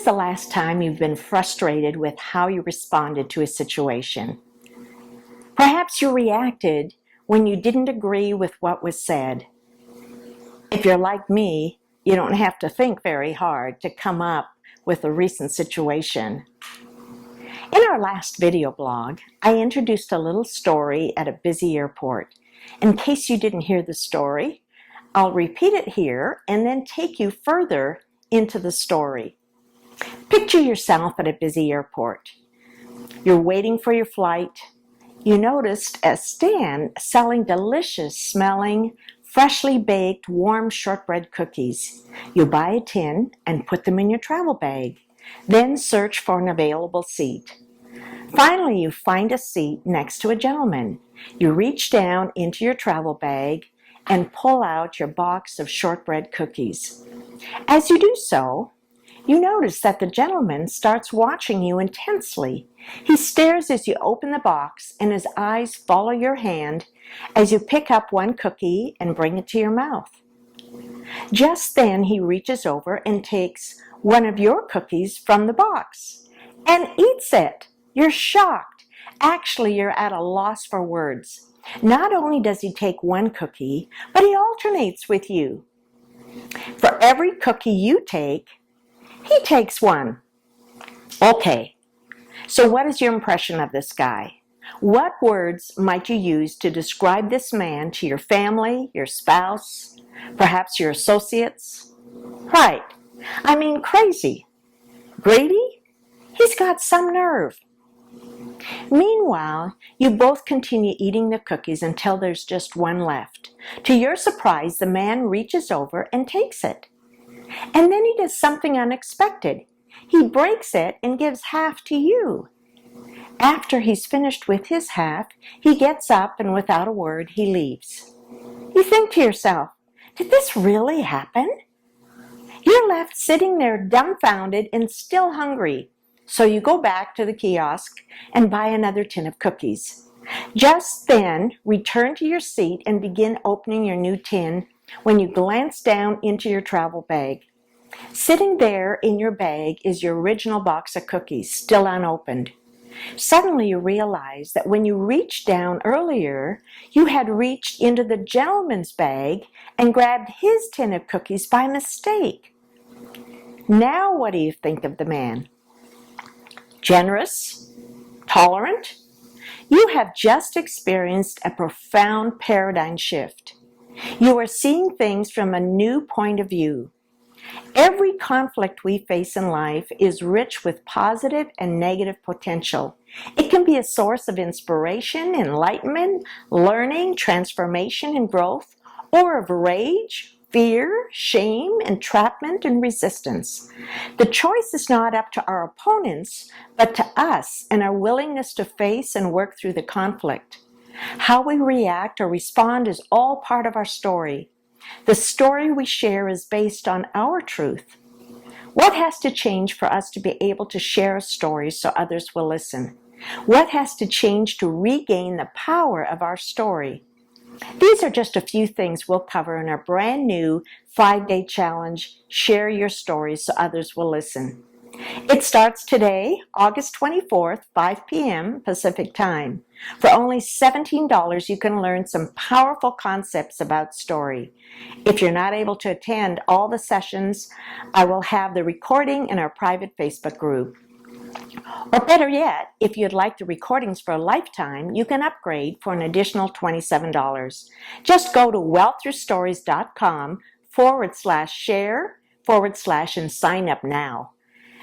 the last time you've been frustrated with how you responded to a situation? Perhaps you reacted when you didn't agree with what was said. If you're like me, you don't have to think very hard to come up with a recent situation. In our last video blog, I introduced a little story at a busy airport. In case you didn't hear the story, I'll repeat it here and then take you further into the story. Picture yourself at a busy airport. You're waiting for your flight. You noticed a stand selling delicious smelling, freshly baked, warm shortbread cookies. You buy a tin and put them in your travel bag. Then search for an available seat. Finally, you find a seat next to a gentleman. You reach down into your travel bag and pull out your box of shortbread cookies. As you do so, you notice that the gentleman starts watching you intensely. He stares as you open the box, and his eyes follow your hand as you pick up one cookie and bring it to your mouth. Just then, he reaches over and takes one of your cookies from the box and eats it. You're shocked. Actually, you're at a loss for words. Not only does he take one cookie, but he alternates with you. For every cookie you take, he takes one. Okay, so what is your impression of this guy? What words might you use to describe this man to your family, your spouse, perhaps your associates? Right, I mean crazy. Greedy? He's got some nerve. Meanwhile, you both continue eating the cookies until there's just one left. To your surprise, the man reaches over and takes it. And then he does something unexpected. He breaks it and gives half to you. After he's finished with his half, he gets up and without a word, he leaves. You think to yourself, did this really happen? You're left sitting there dumbfounded and still hungry. So you go back to the kiosk and buy another tin of cookies. Just then, return to your seat and begin opening your new tin when you glance down into your travel bag. Sitting there in your bag is your original box of cookies, still unopened. Suddenly you realize that when you reached down earlier, you had reached into the gentleman's bag and grabbed his tin of cookies by mistake. Now what do you think of the man? Generous? Tolerant? You have just experienced a profound paradigm shift. You are seeing things from a new point of view. Every conflict we face in life is rich with positive and negative potential. It can be a source of inspiration, enlightenment, learning, transformation, and growth, or of rage, fear, shame, entrapment, and resistance. The choice is not up to our opponents, but to us and our willingness to face and work through the conflict. How we react or respond is all part of our story. The story we share is based on our truth. What has to change for us to be able to share a story so others will listen? What has to change to regain the power of our story? These are just a few things we'll cover in our brand new 5-day challenge, Share Your Story So Others Will Listen. It starts today, August 24th, 5 p.m. Pacific Time. For only $17, you can learn some powerful concepts about story. If you're not able to attend all the sessions, I will have the recording in our private Facebook group. Or better yet, if you'd like the recordings for a lifetime, you can upgrade for an additional $27. Just go to wealththroughstories.com/share/ and sign up now.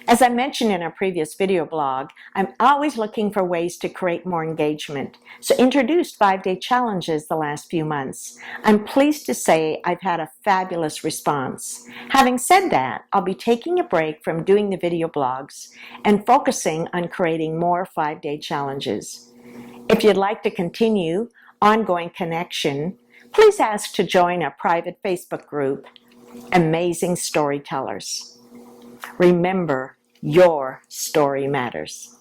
As I mentioned in a previous video blog, I'm always looking for ways to create more engagement, so introduced 5-day challenges the last few months. I'm pleased to say I've had a fabulous response. Having said that, I'll be taking a break from doing the video blogs and focusing on creating more 5-day challenges. If you'd like to continue ongoing connection, please ask to join our private Facebook group, Amazing Storytellers. Remember, your story matters.